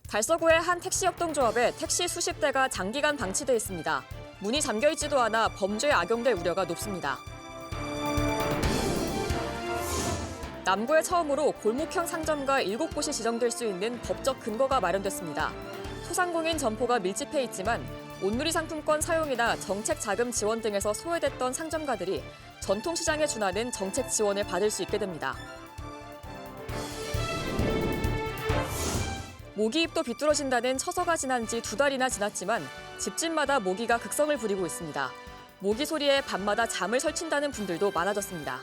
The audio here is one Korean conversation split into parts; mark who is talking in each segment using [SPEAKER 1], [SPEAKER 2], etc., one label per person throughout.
[SPEAKER 1] 달서구의 한 택시협동조합에 택시 수십 대가 장기간 방치돼 있습니다. 문이 잠겨있지도 않아 범죄에 악용될 우려가 높습니다. 남구에 처음으로 골목형 상점가 7곳이 지정될 수 있는 법적 근거가 마련됐습니다. 소상공인 점포가 밀집해 있지만 온누리 상품권 사용이나 정책 자금 지원 등에서 소외됐던 상점가들이 전통시장에 준하는 정책 지원을 받을 수 있게 됩니다. 모기잎도 비뚤어진다는 처서가 지난 지 2달이나 지났지만 집집마다 모기가 극성을 부리고 있습니다. 모기 소리에 밤마다 잠을 설친다는 분들도 많아졌습니다.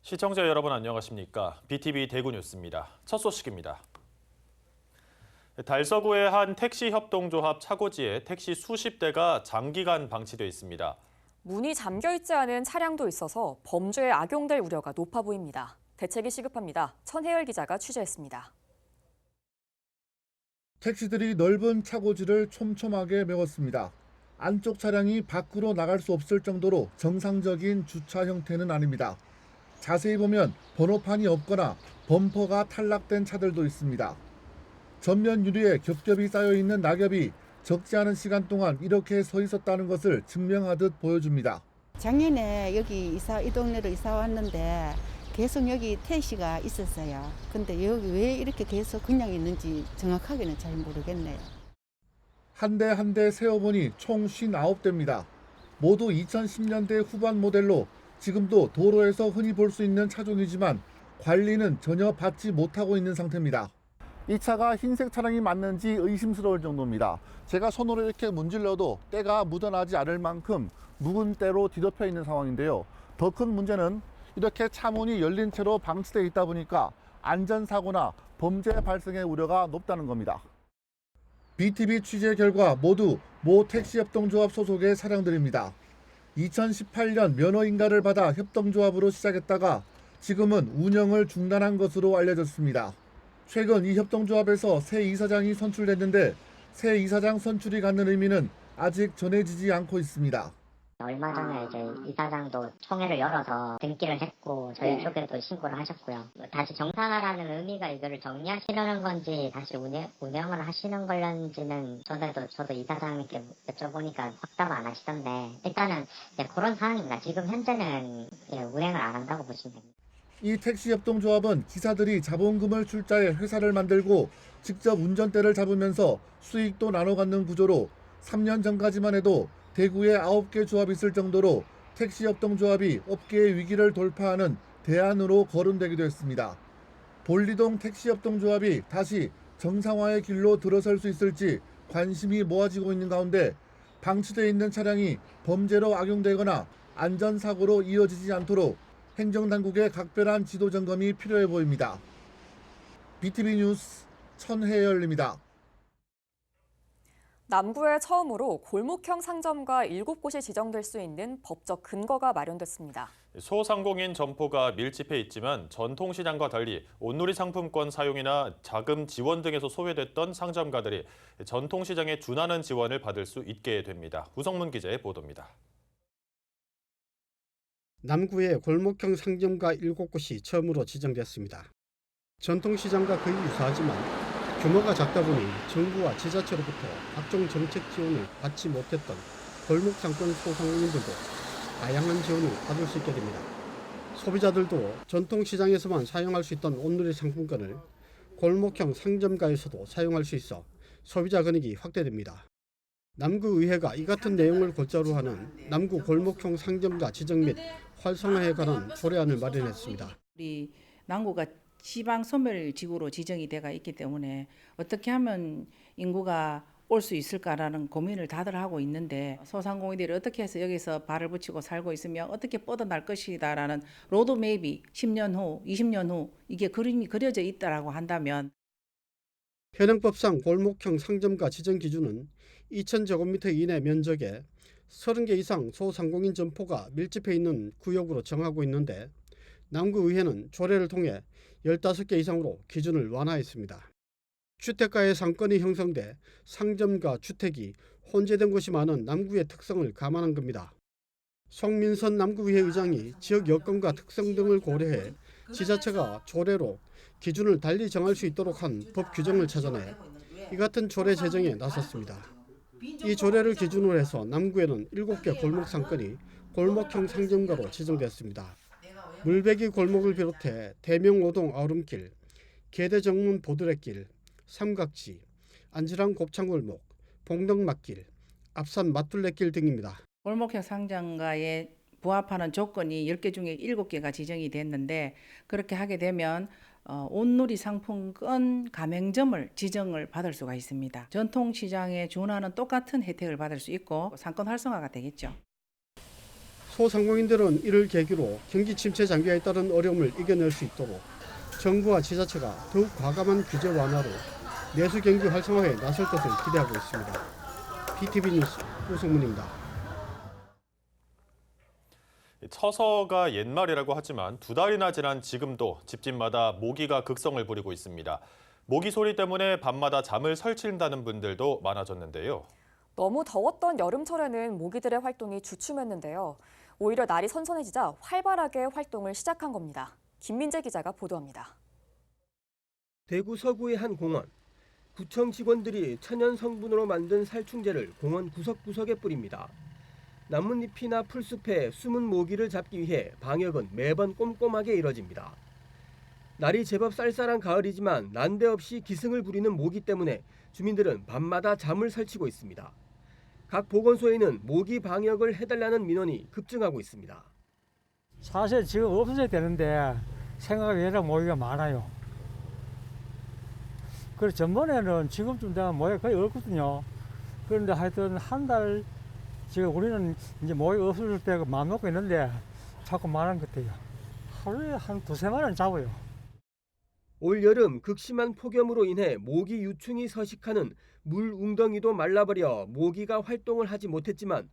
[SPEAKER 2] 시청자 여러분 안녕하십니까? BTV 대구 뉴스입니다. 첫 소식입니다. 달서구의 한 택시협동조합 차고지에 택시 수십 대가 장기간 방치돼 있습니다.
[SPEAKER 1] 문이 잠겨있지 않은 차량도 있어서 범죄에 악용될 우려가 높아 보입니다. 대책이 시급합니다. 천혜열 기자가 취재했습니다.
[SPEAKER 3] 택시들이 넓은 차고지를 촘촘하게 메웠습니다. 안쪽 차량이 밖으로 나갈 수 없을 정도로 정상적인 주차 형태는 아닙니다. 자세히 보면 번호판이 없거나 범퍼가 탈락된 차들도 있습니다. 전면 유리에 겹겹이 쌓여있는 낙엽이 적지 않은 시간 동안 이렇게 서 있었다는 것을 증명하듯 보여줍니다.
[SPEAKER 4] 작년에 여기 이 동네로 이사 왔는데 계속 여기 택시가 있었어요. 근데 여기 왜 이렇게 계속 그냥 있는지 정확하게는 잘 모르겠네요.
[SPEAKER 3] 한 대 한 대 세어보니 총 59대입니다. 모두 2010년대 후반 모델로 지금도 도로에서 흔히 볼 수 있는 차종이지만 관리는 전혀 받지 못하고 있는 상태입니다. 이 차가 흰색 차량이 맞는지 의심스러울 정도입니다. 제가 손으로 이렇게 문질러도 때가 묻어나지 않을 만큼 묵은 때로 뒤덮여 있는 상황인데요. 더 큰 문제는 이렇게 차문이 열린 채로 방치되어 있다 보니까 안전사고나 범죄 발생의 우려가 높다는 겁니다. BTV 취재 결과 모두 모 택시협동조합 소속의 차량들입니다. 2018년 면허인가를 받아 협동조합으로 시작했다가 지금은 운영을 중단한 것으로 알려졌습니다. 최근 이 협동조합에서 새 이사장이 선출됐는데 새 이사장 선출이 갖는 의미는 아직 전해지지 않고 있습니다.
[SPEAKER 5] 얼마 전에 이제 이사장도 총회를 열어서 등기를 했고 저희 쪽에도 신고를 하셨고요. 다시 정상화라는 의미가 이거를 정리하시려는 건지 다시 운영을 하시는 걸는지는 저도 이사장님께 여쭤보니까 확답 안 하시던데 일단은 그런 상황입니다. 지금 현재는 운행을 안 한다고 보시면 됩니다.
[SPEAKER 3] 이 택시협동조합은 기사들이 자본금을 출자해 회사를 만들고 직접 운전대를 잡으면서 수익도 나눠 갖는 구조로 3년 전까지만 해도 대구에 9개 조합이 있을 정도로 택시협동조합이 업계의 위기를 돌파하는 대안으로 거론되기도 했습니다. 볼리동 택시협동조합이 다시 정상화의 길로 들어설 수 있을지 관심이 모아지고 있는 가운데 방치되어 있는 차량이 범죄로 악용되거나 안전사고로 이어지지 않도록 행정당국의 각별한 지도 점검이 필요해 보입니다. BTV 뉴스 천혜열입니다.
[SPEAKER 1] 남구에 처음으로 골목형 상점가 7곳이 지정될 수 있는 법적 근거가 마련됐습니다.
[SPEAKER 2] 소상공인 점포가 밀집해 있지만 전통시장과 달리 온누리 상품권 사용이나 자금 지원 등에서 소외됐던 상점가들이 전통시장에 준하는 지원을 받을 수 있게 됩니다. 우성문 기자의 보도입니다.
[SPEAKER 6] 남구에 골목형 상점가 7곳이 처음으로 지정됐습니다. 전통시장과 거의 유사하지만 규모가 작다 보니 정부와 지자체로부터 각종 정책 지원을 받지 못했던 골목상권 소상공인들도 다양한 지원을 받을 수 있게 됩니다. 소비자들도 전통시장에서만 사용할 수 있던 온누리 상품권을 골목형 상점가에서도 사용할 수 있어 소비자 권익이 확대됩니다. 남구의회가 이 같은 내용을 골자로 하는 남구 골목형 상점가 지정 및 활성화에 관한 조례안을 마련했습니다.
[SPEAKER 7] 우리 남구가 지방 소멸지구로 지정이 되어 있기 때문에 어떻게 하면 인구가 올 수 있을까라는 고민을 다들 하고 있는데 소상공인들이 어떻게 해서 여기서 발을 붙이고 살고 있으면 어떻게 뻗어날 것이다라는 로드맵이 10년 후, 20년 후 이게 그림이 그려져 있다라고 한다면
[SPEAKER 6] 현행법상 골목형 상점가 지정 기준은 2,000제곱미터 이내 면적에 30개 이상 소상공인 점포가 밀집해 있는 구역으로 정하고 있는데 남구의회는 조례를 통해 15개 이상으로 기준을 완화했습니다. 주택가의 상권이 형성돼 상점과 주택이 혼재된 곳이 많은 남구의 특성을 감안한 겁니다. 송민선 남구의회 의장이 지역 여건과 특성 등을 고려해 지자체가 조례로 기준을 달리 정할 수 있도록 한 법 규정을 찾아내 이 같은 조례 제정에 나섰습니다. 이 조례를 기준으로 해서 남구에는 7개 골목 상권이 골목형 상점가로 지정됐습니다. 물배기 골목을 비롯해 대명오동 아우름길, 계대정문 보드레길, 삼각지, 안지랑 곱창골목, 봉덕맞길, 앞산 마툴레길 등입니다.
[SPEAKER 7] 골목형 상점가에 부합하는 조건이 10개 중에 7개가 지정이 됐는데 그렇게 하게 되면 온누리 상품권 가맹점을 지정을 받을 수가 있습니다. 전통시장에 준하는 똑같은 혜택을 받을 수 있고 상권 활성화가 되겠죠.
[SPEAKER 6] 소상공인들은 이를 계기로 경기 침체 장기에 따른 어려움을 이겨낼 수 있도록 정부와 지자체가 더욱 과감한 규제 완화로 내수 경기 활성화에 나설 것을 기대하고 있습니다. BTV 뉴스 우성문입니다.
[SPEAKER 2] 처서가 옛말이라고 하지만 2달이나 지난 지금도 집집마다 모기가 극성을 부리고 있습니다. 모기 소리 때문에 밤마다 잠을 설친다는 분들도 많아졌는데요.
[SPEAKER 1] 너무 더웠던 여름철에는 모기들의 활동이 주춤했는데요. 오히려 날이 선선해지자 활발하게 활동을 시작한 겁니다. 김민재 기자가 보도합니다.
[SPEAKER 8] 대구 서구의 한 공원. 구청 직원들이 천연 성분으로 만든 살충제를 공원 구석구석에 뿌립니다. 나뭇잎이나 풀숲에 숨은 모기를 잡기 위해 방역은 매번 꼼꼼하게 이뤄집니다. 날이 제법 쌀쌀한 가을이지만 난데없이 기승을 부리는 모기 때문에 주민들은 밤마다 잠을 설치고 있습니다. 각 보건소에는 모기 방역을 해달라는 민원이 급증하고 있습니다.
[SPEAKER 9] 사실 지금 없어져야 되는데 생각이 워낙 모기가 많아요. 그래서 전번에는 지금쯤 되면 모기가 거의 없거든요. 그런데 하여튼 한 달 지금 우리는 이제 모기 없어질 때 마음 먹고 있는데 자꾸 말하는 것 같아요. 하루에 한 2-3마리는 잡아요.
[SPEAKER 8] 올 여름 극심한 폭염으로 인해 모기 유충이 서식하는 물 웅덩이도 말라버려 모기가 활동을 하지 못했지만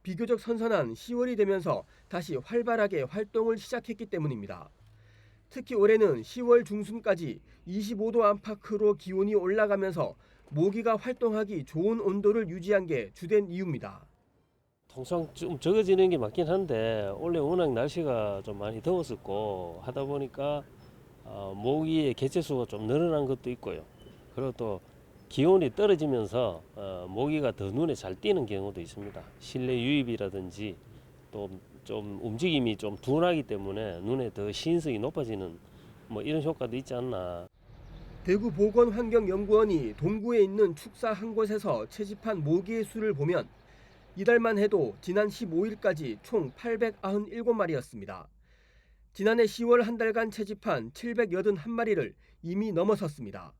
[SPEAKER 8] 비교적 선선한 10월이 되면서 다시 활발하게 활동을 시작했기 때문입니다. 특히 올해는 10월 중순까지 25도 안팎으로 기온이 올라가면서 모기가 활동하기 좋은 온도를 유지한 게 주된 이유입니다.
[SPEAKER 10] 통상 좀 적어지는 게 맞긴 한데 원래 워낙 날씨가 좀 많이 더웠었고 하다 보니까 모기의 개체수가 좀 늘어난 것도 있고요. 그리고 또 기온이 떨어지면서 모기가 더 눈에 잘 띄는 경우도 있습니다. 실내 유입이라든지 또 좀 움직임이 좀 둔하기 때문에 눈에 더 시인성이 높아지는 뭐 이런 효과도 있지 않나.
[SPEAKER 8] 대구 보건환경연구원이 동구에 있는 축사 한 곳에서 채집한 모기의 수를 보면 이달만 해도 지난 15일까지 총 897마리였습니다. 지난해 10월 한 달간 채집한 781마리를 이미 넘어섰습니다.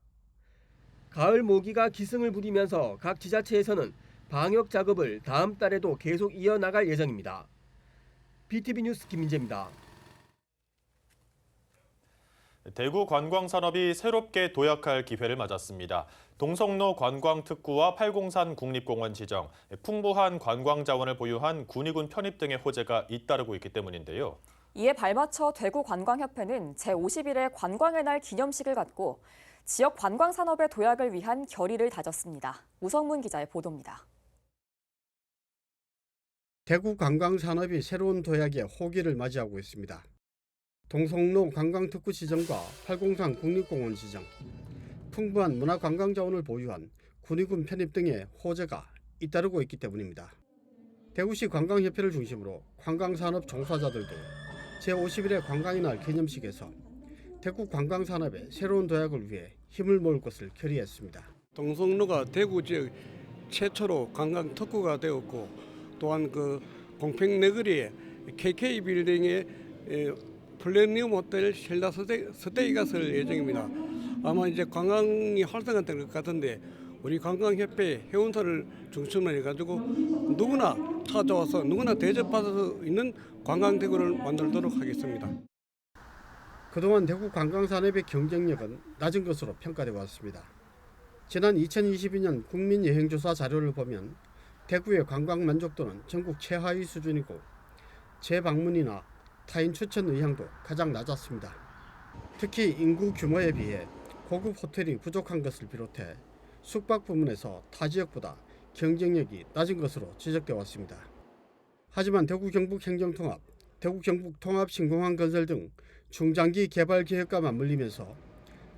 [SPEAKER 8] 가을 모기가 기승을 부리면서 각 지자체에서는 방역 작업을 다음 달에도 계속 이어나갈 예정입니다. BTV 뉴스 김민재입니다.
[SPEAKER 2] 대구 관광산업이 새롭게 도약할 기회를 맞았습니다. 동성로 관광특구와 팔공산 국립공원 지정, 풍부한 관광 자원을 보유한 군위군 편입 등의 호재가 잇따르고 있기 때문인데요.
[SPEAKER 1] 이에 발맞춰 대구관광협회는 제51회 관광의 날 기념식을 갖고 지역 관광 산업의 도약을 위한 결의를 다졌습니다. 우성문 기자의 보도입니다.
[SPEAKER 6] 대구 관광산업이 새로운 도약의 호기를 맞이하고 있습니다. 동성로 관광특구 지정과 팔공산 국립공원 지정, 풍부한 문화관광 자원을 보유한 군위군 편입 등의 호재가 잇따르고 있기 때문입니다. 대구시 관광협회를 중심으로 관광산업 종사자들도 제51회 관광의 날 기념식에서 대구 관광산업의 새로운 도약을 위해 힘을 모을 것을 결의했습니다.
[SPEAKER 11] 동성로가 대구 지역 최초로 관광특구가 되었고 또한 그 공평내거리에 KK 빌딩에 플래니엄 호텔 쉘다 스테이가 설 예정입니다. 아마 이제 관광이 활성화될 것 같은데 우리 관광협회 회원사를 중심으로 해가지고 누구나 찾아와서 누구나 대접받을 수 있는 관광대구를 만들도록 하겠습니다.
[SPEAKER 6] 그동안 대구 관광산업의 경쟁력은 낮은 것으로 평가되어 왔습니다. 지난 2022년 국민여행조사 자료를 보면 대구의 관광 만족도는 전국 최하위 수준이고 재방문이나 타인 추천 의향도 가장 낮았습니다. 특히 인구 규모에 비해 고급 호텔이 부족한 것을 비롯해 숙박 부문에서 타 지역보다 경쟁력이 낮은 것으로 지적되어 왔습니다. 하지만 대구 경북 행정통합, 대구 경북 통합 신공항 건설 등 중장기 개발 계획과 맞물리면서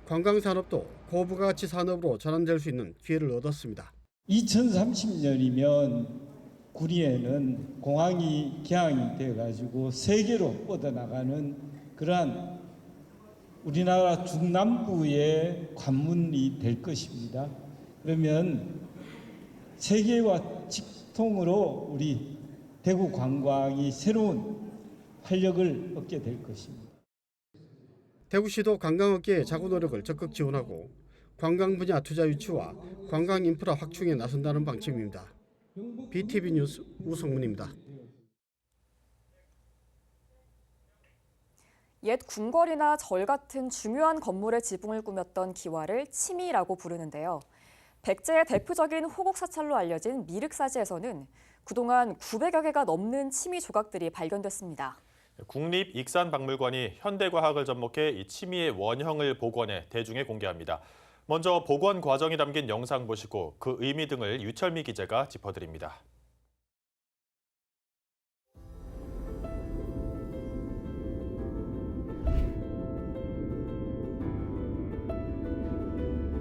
[SPEAKER 6] 관광산업도 고부가치 산업으로 전환될 수 있는 기회를 얻었습니다.
[SPEAKER 12] 2030년이면 구리에는 공항이 개항이 되어가지고 세계로 뻗어나가는 그러한 우리나라 중남부의 관문이 될 것입니다. 그러면 세계와 직통으로 우리 대구 관광이 새로운 활력을 얻게 될 것입니다.
[SPEAKER 6] 대구시도 관광업계의 자구 노력을 적극 지원하고 관광 분야 투자 유치와 관광 인프라 확충에 나선다는 방침입니다. BTV 뉴스 우성문입니다.
[SPEAKER 1] 옛 궁궐이나 절 같은 중요한 건물의 지붕을 꾸몄던 기와를 치미라고 부르는데요. 백제의 대표적인 호국 사찰로 알려진 미륵사지에서는 그동안 900여 개가 넘는 치미 조각들이 발견됐습니다.
[SPEAKER 2] 국립익산박물관이 현대과학을 접목해 이 치미의 원형을 복원해 대중에 공개합니다. 먼저 복원 과정이 담긴 영상 보시고 그 의미 등을 유철미 기자가 짚어드립니다.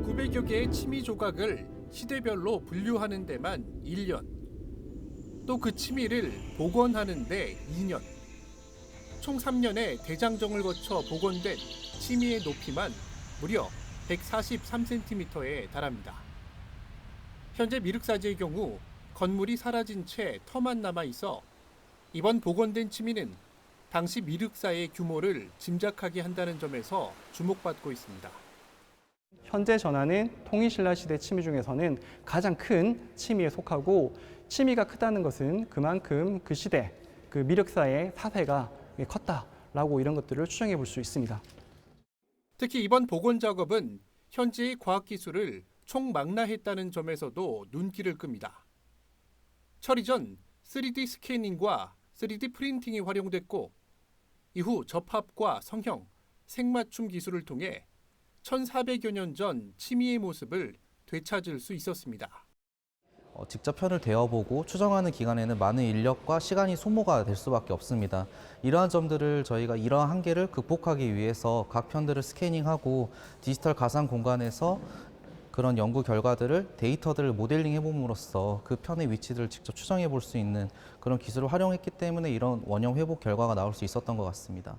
[SPEAKER 13] (900여) 개의 치미 조각을 시대별로 분류하는 데만 1년, 또 그 치미를 복원하는 데 2년, 총 3년의 대장정을 거쳐 복원된 치미의 높이만 무려 143cm에 달합니다. 현재 미륵사지의 경우 건물이 사라진 채 터만 남아 있어 이번 복원된 치미는 당시 미륵사의 규모를 짐작하게 한다는 점에서 주목받고 있습니다.
[SPEAKER 14] 현재 전하는 통일신라시대 치미 중에서는 가장 큰 치미에 속하고, 치미가 크다는 것은 그만큼 그 시대 그 미륵사의 사세가 컸다라고 이런 것들을 추정해 볼 수 있습니다.
[SPEAKER 13] 특히 이번 복원 작업은 현재의 과학기술을 총망라했다는 점에서도 눈길을 끕니다. 처리 전 3D 스캐닝과 3D 프린팅이 활용됐고, 이후 접합과 성형, 색맞춤 기술을 통해 1400여 년 전 치미의 모습을 되찾을 수 있었습니다.
[SPEAKER 15] 직접 편을 대어보고 추정하는 기간에는 많은 인력과 시간이 소모가 될 수밖에 없습니다. 이러한 점들을 저희가 이러한 한계를 극복하기 위해서 각 편들을 스캐닝하고 디지털 가상 공간에서 그런 연구 결과들을 데이터들을 모델링 해봄으로써 그 편의 위치들을 직접 추정해 볼 수 있는 그런 기술을 활용했기 때문에 이런 원형 회복 결과가 나올 수 있었던 것 같습니다.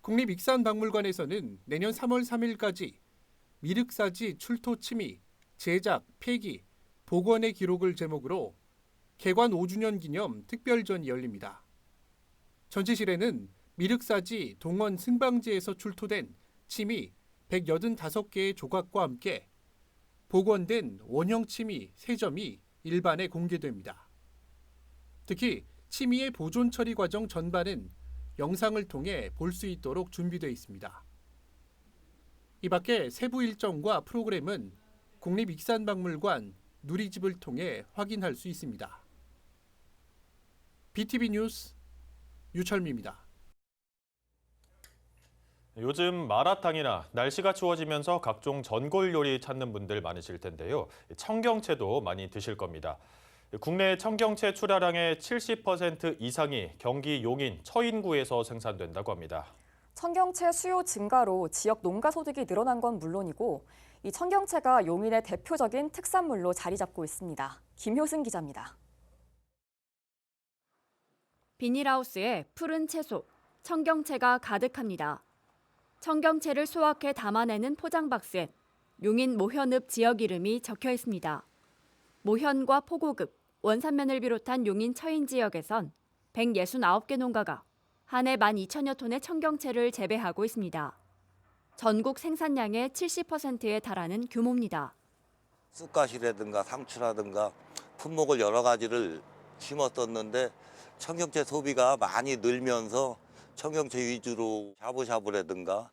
[SPEAKER 13] 국립익산박물관에서는 내년 3월 3일까지 미륵사지 출토 치미, 제작, 폐기, 복원의 기록을 제목으로 개관 5주년 기념 특별전이 열립니다. 전시실에는 미륵사지 동원 승방지에서 출토된 치미 185개의 조각과 함께 복원된 원형 치미 3점이 일반에 공개됩니다. 특히 치미의 보존 처리 과정 전반은 영상을 통해 볼 수 있도록 준비되어 있습니다. 이 밖에 세부 일정과 프로그램은 국립익산박물관 누리집을 통해 확인할 수 있습니다. BTV 뉴스 유철미입니다.
[SPEAKER 2] 요즘 마라탕이나 날씨가 추워지면서 각종 전골 요리 찾는 분들 많으실 텐데요. 청경채도 많이 드실 겁니다. 국내 청경채 출하량의 70% 이상이 경기 용인 처인구에서 생산된다고 합니다.
[SPEAKER 1] 청경채 수요 증가로 지역 농가 소득이 늘어난 건 물론이고 이 청경채가 용인의 대표적인 특산물로 자리 잡고 있습니다. 김효승 기자입니다.
[SPEAKER 16] 비닐하우스에 푸른 채소, 청경채가 가득합니다. 청경채를 수확해 담아내는 포장박스엔 용인 모현읍 지역 이름이 적혀 있습니다. 모현과 포고급, 원산면을 비롯한 용인 처인 지역에선 169개 농가가 한 해 12,000여 톤의 청경채를 재배하고 있습니다. 전국 생산량의 70%에 달하는 규모입니다.
[SPEAKER 17] 쑥갓이라든가 상추라든가 품목을 여러 가지를 심었었는데 청경채 소비가 많이 늘면서 청경채 위주로 샤브샤브라든가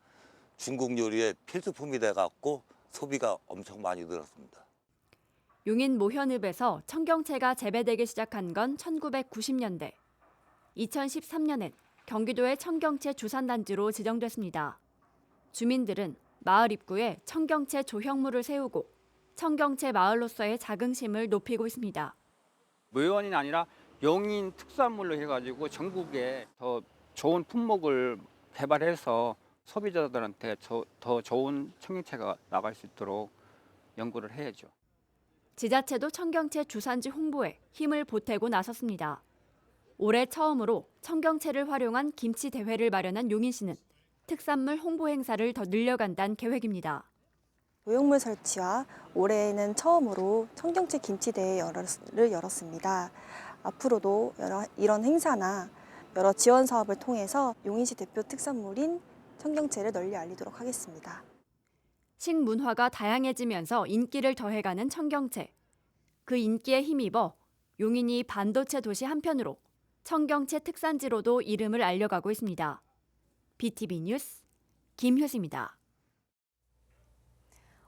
[SPEAKER 17] 중국 요리의 필수품이 돼갖고 소비가 엄청 많이 늘었습니다.
[SPEAKER 16] 용인 모현읍에서 청경채가 재배되기 시작한 건 1990년대. 2013년엔 경기도의 청경채 주산단지로 지정됐습니다. 주민들은 마을 입구에 청경채 조형물을 세우고 청경채 마을로서의 자긍심을 높이고 있습니다.
[SPEAKER 18] 모현이 아니라 용인 특산물로 해가지고 전국에 더 좋은 품목을 개발해서 소비자들한테 더 좋은 청경채가 나갈 수 있도록 연구를 해야죠.
[SPEAKER 16] 지자체도 청경채 주산지 홍보에 힘을 보태고 나섰습니다. 올해 처음으로 청경채를 활용한 김치 대회를 마련한 용인시는 특산물 홍보 행사를 더 늘려간다는 계획입니다.
[SPEAKER 19] 조형물 설치와 올해는 처음으로 청경채 김치대회를 열었습니다. 앞으로도 이런 행사나 여러 지원 사업을 통해서 용인시 대표 특산물인 청경채를 널리 알리도록 하겠습니다.
[SPEAKER 16] 식문화가 다양해지면서 인기를 더해가는 청경채. 그 인기에 힘입어 용인이 반도체 도시 한편으로 청경채 특산지로도 이름을 알려가고 있습니다. BTV 뉴스 김효수입니다.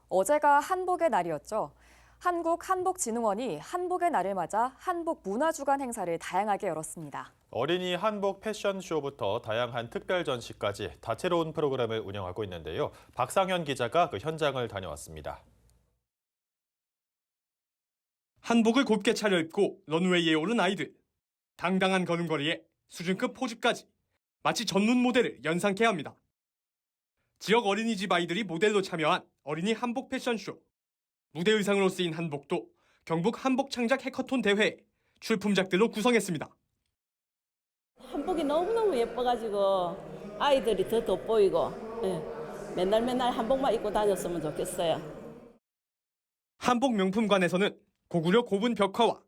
[SPEAKER 1] 어제가 한복의 날이었죠. 한국한복진흥원이 한복의 날을 맞아 한복문화주간 행사를 다양하게 열었습니다.
[SPEAKER 2] 어린이 한복 패션쇼부터 다양한 특별 전시까지 다채로운 프로그램을 운영하고 있는데요. 박상현 기자가 그 현장을 다녀왔습니다.
[SPEAKER 20] 한복을 곱게 차려입고 런웨이에 오른 아이들. 당당한 걸음걸이에 수준급 포즈까지 마치 전문 모델을 연상케 합니다. 지역 어린이집 아이들이 모델로 참여한 어린이 한복 패션쇼. 무대 의상으로 쓰인 한복도 경북 한복 창작 해커톤 대회에 출품작들로 구성했습니다.
[SPEAKER 21] 한복이 너무너무 예뻐가지고 아이들이 더 돋보이고 맨날 한복만 입고 다녔으면 좋겠어요.
[SPEAKER 20] 한복 명품관에서는 고구려 고분 벽화와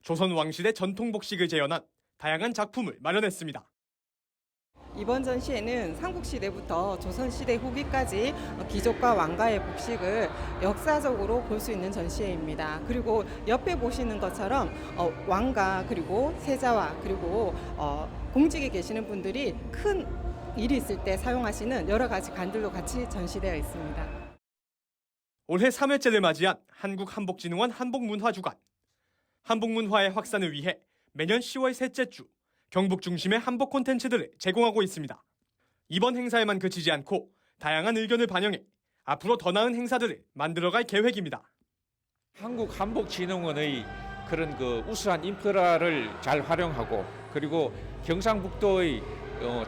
[SPEAKER 20] 조선 왕실의 전통 복식을 재현한 다양한 작품을 마련했습니다.
[SPEAKER 22] 이번 전시회는 삼국시대부터 조선시대 후기까지 귀족과 왕가의 복식을 역사적으로 볼 수 있는 전시회입니다. 그리고 옆에 보시는 것처럼 왕가 그리고 세자와 그리고 공직에 계시는 분들이 큰 일이 있을 때 사용하시는 여러 가지 관들도 같이 전시되어 있습니다.
[SPEAKER 20] 올해 3회째를 맞이한 한국한복진흥원 한복문화주간. 한복문화의 확산을 위해 매년 10월 셋째 주 경북 중심의 한복 콘텐츠들을 제공하고 있습니다. 이번 행사에만 그치지 않고 다양한 의견을 반영해 앞으로 더 나은 행사들을 만들어갈 계획입니다.
[SPEAKER 23] 한국한복진흥원의 그런 우수한 인프라를 잘 활용하고 그리고 경상북도의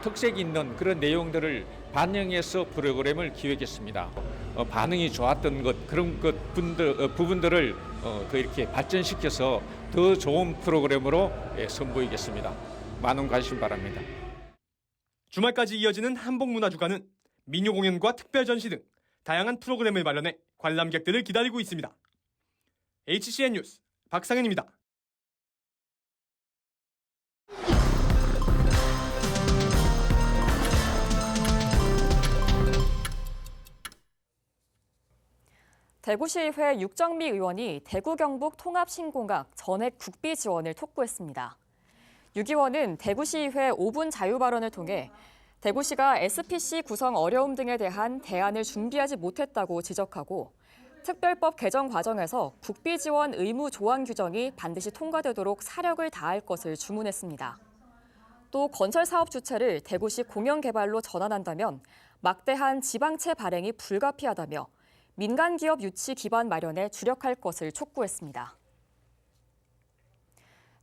[SPEAKER 23] 특색 있는 그런 내용들을 반영해서 프로그램을 기획했습니다. 반응이 좋았던 그런 부분들을 이렇게 발전시켜서 더 좋은 프로그램으로 선보이겠습니다. 많은 관심 바랍니다.
[SPEAKER 20] 주말까지 이어지는 한복문화주간은 민요 공연과 특별 전시 등 다양한 프로그램을 마련해 관람객들을 기다리고 있습니다. HCN 뉴스 박상현입니다.
[SPEAKER 1] 대구시의회 육정미 의원이 대구 경북 통합신공학 전액 국비 지원을 촉구했습니다. 육 의원은 대구시의회 5분 자유 발언을 통해 대구시가 SPC 구성 어려움 등에 대한 대안을 준비하지 못했다고 지적하고 특별법 개정 과정에서 국비 지원 의무 조항 규정이 반드시 통과되도록 사력을 다할 것을 주문했습니다. 또 건설 사업 주체를 대구시 공영개발로 전환한다면 막대한 지방채 발행이 불가피하다며 민간 기업 유치 기반 마련에 주력할 것을 촉구했습니다.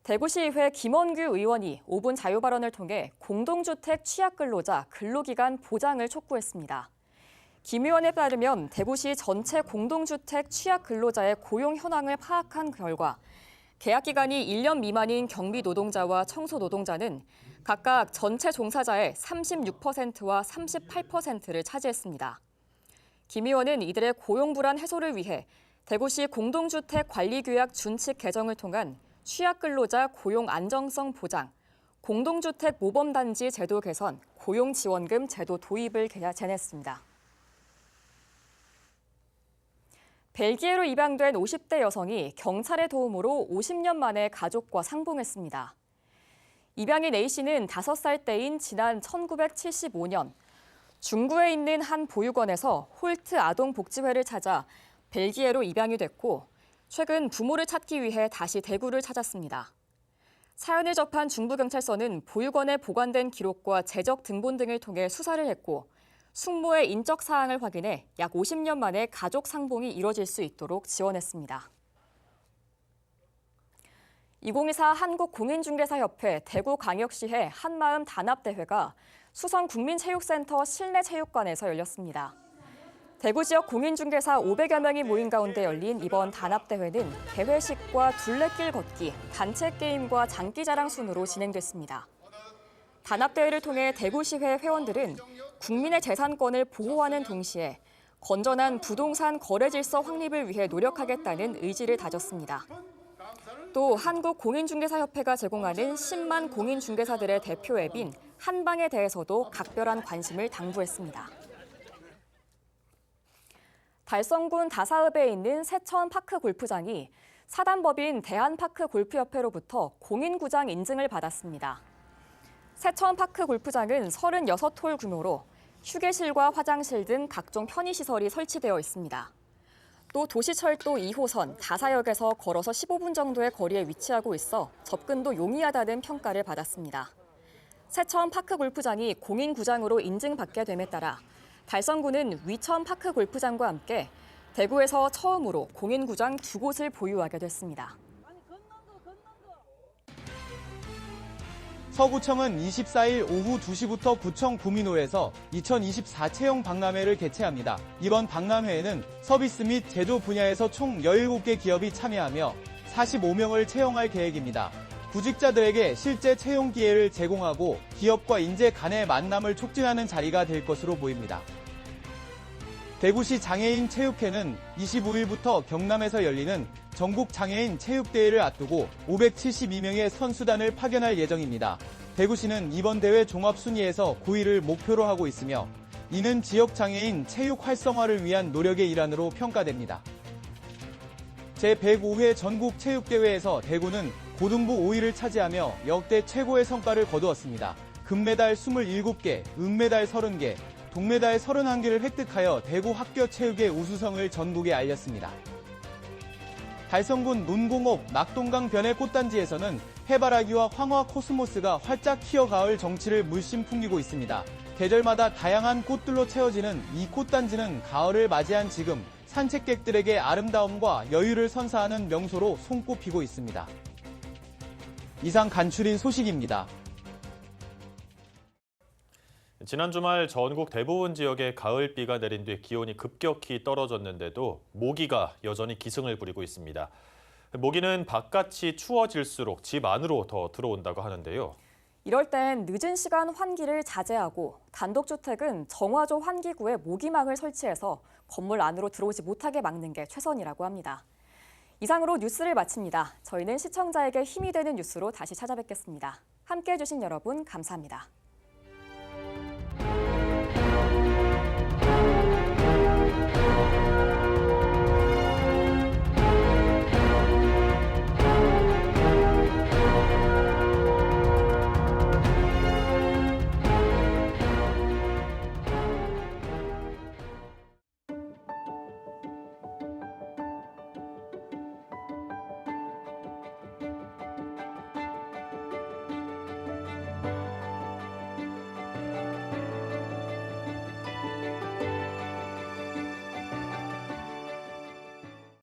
[SPEAKER 1] 대구시의회 김원규 의원이 5분 자유 발언을 통해 공동주택 취약 근로자 근로기간 보장을 촉구했습니다. 김 의원에 따르면 대구시 전체 공동주택 취약 근로자의 고용 현황을 파악한 결과 계약 기간이 1년 미만인 경비 노동자와 청소 노동자는 각각 전체 종사자의 36%와 38%를 차지했습니다. 김 의원은 이들의 고용 불안 해소를 위해 대구시 공동주택 관리규약 준칙 개정을 통한 취약 근로자 고용 안정성 보장, 공동주택 모범단지 제도 개선, 고용지원금 제도 도입을 제안했습니다. 벨기에로 입양된 50대 여성이 경찰의 도움으로 50년 만에 가족과 상봉했습니다. 입양인 A씨는 5살 때인 지난 1975년 중구에 있는 한 보육원에서 홀트 아동복지회를 찾아 벨기에로 입양이 됐고 최근 부모를 찾기 위해 다시 대구를 찾았습니다. 사연을 접한 중부경찰서는 보육원에 보관된 기록과 재적 등본 등을 통해 수사를 했고 숙모의 인적 사항을 확인해 약 50년 만에 가족 상봉이 이뤄질 수 있도록 지원했습니다. 2024 한국공인중개사협회 대구광역시회 한마음 단합대회가 수성국민체육센터 실내체육관에서 열렸습니다. 대구 지역 공인중개사 500여 명이 모인 가운데 열린 이번 단합대회는 개회식과 둘레길 걷기, 단체 게임과 장기자랑 순으로 진행됐습니다. 단합대회를 통해 대구시회 회원들은 국민의 재산권을 보호하는 동시에 건전한 부동산 거래 질서 확립을 위해 노력하겠다는 의지를 다졌습니다. 또 한국공인중개사협회가 제공하는 10만 공인중개사들의 대표 앱인 한방에 대해서도 각별한 관심을 당부했습니다. 달성군 다사읍에 있는 세천파크 골프장이 사단법인 대한파크골프협회로부터 공인구장 인증을 받았습니다. 세천파크 골프장은 36홀 규모로 휴게실과 화장실 등 각종 편의시설이 설치되어 있습니다. 또 도시철도 2호선 다사역에서 걸어서 15분 정도의 거리에 위치하고 있어 접근도 용이하다는 평가를 받았습니다. 세천파크골프장이 공인구장으로 인증받게 됨에 따라 달성군은 위천파크골프장과 함께 대구에서 처음으로 공인구장 2곳을 보유하게 됐습니다.
[SPEAKER 3] 서구청은 24일 오후 2시부터 구청 구민홀에서 2024 채용 박람회를 개최합니다. 이번 박람회에는 서비스 및 제조 분야에서 총 17개 기업이 참여하며 45명을 채용할 계획입니다. 구직자들에게 실제 채용 기회를 제공하고 기업과 인재 간의 만남을 촉진하는 자리가 될 것으로 보입니다. 대구시 장애인 체육회는 25일부터 경남에서 열리는 전국 장애인 체육대회를 앞두고 572명의 선수단을 파견할 예정입니다. 대구시는 이번 대회 종합순위에서 9위를 목표로 하고 있으며 이는 지역 장애인 체육 활성화를 위한 노력의 일환으로 평가됩니다. 제105회 전국체육대회에서 대구는 고등부 5위를 차지하며 역대 최고의 성과를 거두었습니다. 금메달 27개, 은메달 30개, 동메달 31개를 획득하여 대구 학교 체육의 우수성을 전국에 알렸습니다. 달성군 논공업 낙동강 변해 꽃단지에서는 해바라기와 황화 코스모스가 활짝 피어가을 정취를 물씬 풍기고 있습니다. 계절마다 다양한 꽃들로 채워지는 이 꽃단지는 가을을 맞이한 지금 산책객들에게 아름다움과 여유를 선사하는 명소로 손꼽히고 있습니다. 이상 간추린 소식입니다.
[SPEAKER 2] 지난 주말 전국 대부분 지역에 가을비가 내린 뒤 기온이 급격히 떨어졌는데도 모기가 여전히 기승을 부리고 있습니다. 모기는 바깥이 추워질수록 집 안으로 더 들어온다고 하는데요.
[SPEAKER 1] 이럴 땐 늦은 시간 환기를 자제하고 단독주택은 정화조 환기구에 모기망을 설치해서 건물 안으로 들어오지 못하게 막는 게 최선이라고 합니다. 이상으로 뉴스를 마칩니다. 저희는 시청자에게 힘이 되는 뉴스로 다시 찾아뵙겠습니다. 함께해 주신 여러분 감사합니다.